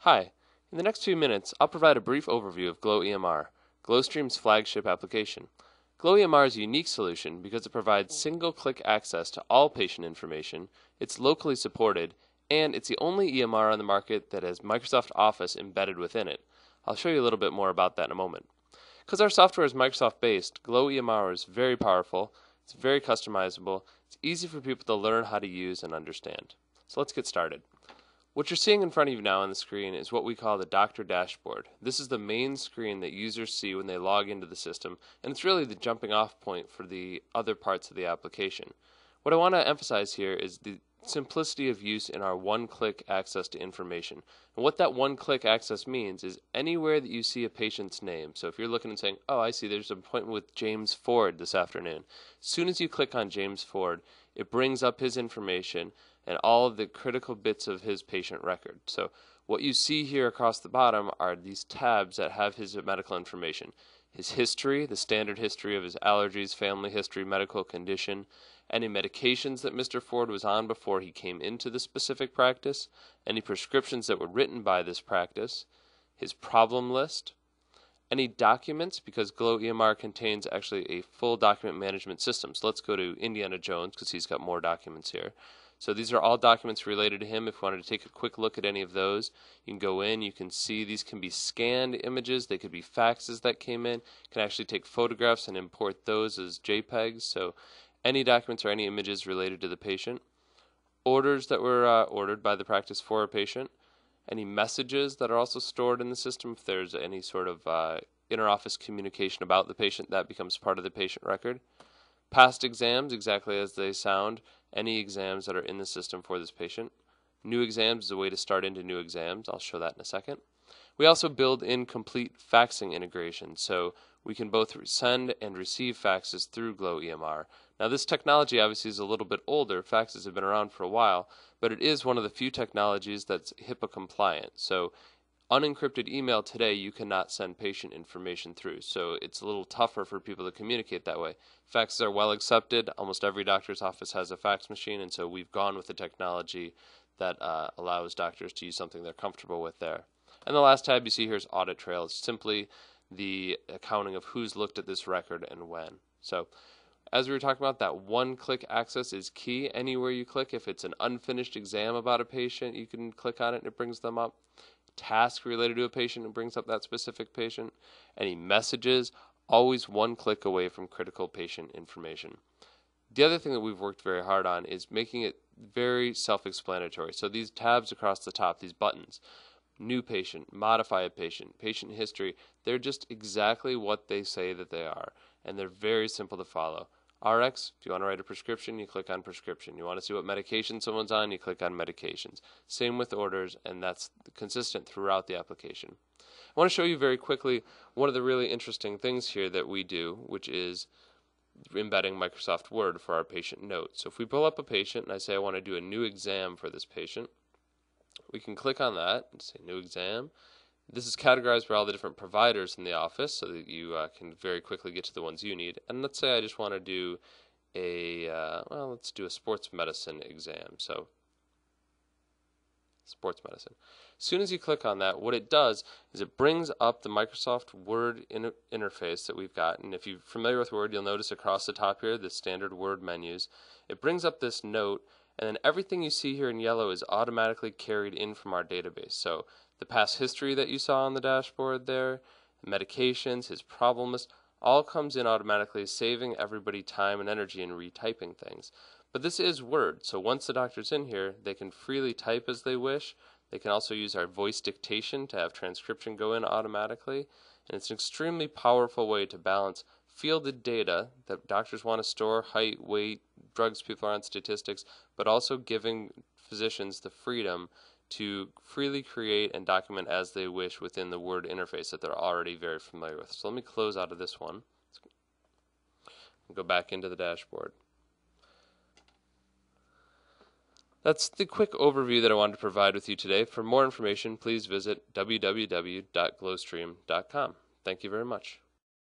Hi, in the next few minutes I'll provide a brief overview of gloEMR, gloStreams' flagship application. gloEMR is a unique solution because it provides single-click access to all patient information, it's locally supported, and it's the only EMR on the market that has Microsoft Office embedded within it. I'll show you a little bit more about that in a moment. Because our software is Microsoft-based, gloEMR is very powerful, it's very customizable, it's easy for people to learn how to use and understand. So let's get started. What you're seeing in front of you now on the screen is what we call the doctor dashboard. This is the main screen that users see when they log into the system, and it's really the jumping off point for the other parts of the application. What I want to emphasize here is the simplicity of use in our one-click access to information. And what that one-click access means is anywhere that you see a patient's name. So if you're looking and saying, oh, I see there's an appointment with James Ford this afternoon. As soon as you click on James Ford, it brings up his information and all of the critical bits of his patient record. So what you see here across the bottom are these tabs that have his medical information. His history, the standard history of his allergies, family history, medical condition, any medications that Mr. Ford was on before he came into the specific practice, any prescriptions that were written by this practice, his problem list, any documents, because gloEMR contains actually a full document management system. So let's go to Indiana Jones because he's got more documents here. So these are all documents related to him. If you wanted to take a quick look at any of those, you can go in, you can see these can be scanned images, they could be faxes that came in, you can actually take photographs and import those as JPEGs. So any documents or any images related to the patient, orders that were ordered by the practice for a patient, any messages that are also stored in the system. If there's any sort of inter-office communication about the patient, that becomes part of the patient record. Past exams, exactly as they sound, any exams that are in the system for this patient. New exams is a way to start into new exams. I'll show that in a second. We also build in complete faxing integration, so we can both send and receive faxes through gloEMR. Now this technology obviously is a little bit older. Faxes have been around for a while, but it is one of the few technologies that's HIPAA compliant. So unencrypted email today, you cannot send patient information through, so it's a little tougher for people to communicate that way. Faxes are well accepted. Almost every doctor's office has a fax machine, and so we've gone with the technology that allows doctors to use something they're comfortable with there. And the last tab you see here is audit trail. It's simply the accounting of who's looked at this record and when. So as we were talking about, that one-click access is key. Anywhere you click, if it's an unfinished exam about a patient, you can click on it and it brings them up. Task related to a patient and brings up that specific patient. Any messages, always one click away from critical patient information. The other thing that we've worked very hard on is making it very self-explanatory. So these tabs across the top, these buttons, new patient, modify a patient, patient history, they're just exactly what they say that they are, and they're very simple to follow. RX, if you want to write a prescription, you click on prescription. You want to see what medication someone's on, you click on medications. Same with orders, and that's consistent throughout the application. I want to show you very quickly one of the really interesting things here that we do, which is embedding Microsoft Word for our patient notes. So if we pull up a patient and I say I want to do a new exam for this patient, we can click on that and say new exam. This is categorized by all the different providers in the office so that you can very quickly get to the ones you need. And let's say I just want to do let's do a sports medicine exam. So sports medicine. As soon as you click on that, what it does is it brings up the Microsoft Word interface that we've got. And if you're familiar with Word, you'll notice across the top here, the standard Word menus. It brings up this note, and then everything you see here in yellow is automatically carried in from our database. So the past history that you saw on the dashboard there, medications, his problem list, all comes in automatically, saving everybody time and energy in retyping things. But this is Word, so once the doctor's in here, they can freely type as they wish. They can also use our voice dictation to have transcription go in automatically. And it's an extremely powerful way to balance fielded data that doctors want to store, height, weight, drugs people are on, statistics, but also giving physicians the freedom to freely create and document as they wish within the Word interface that they're already very familiar with. So let me close out of this one and go back into the dashboard. That's the quick overview that I wanted to provide with you today. For more information, please visit www.glostream.com. Thank you very much.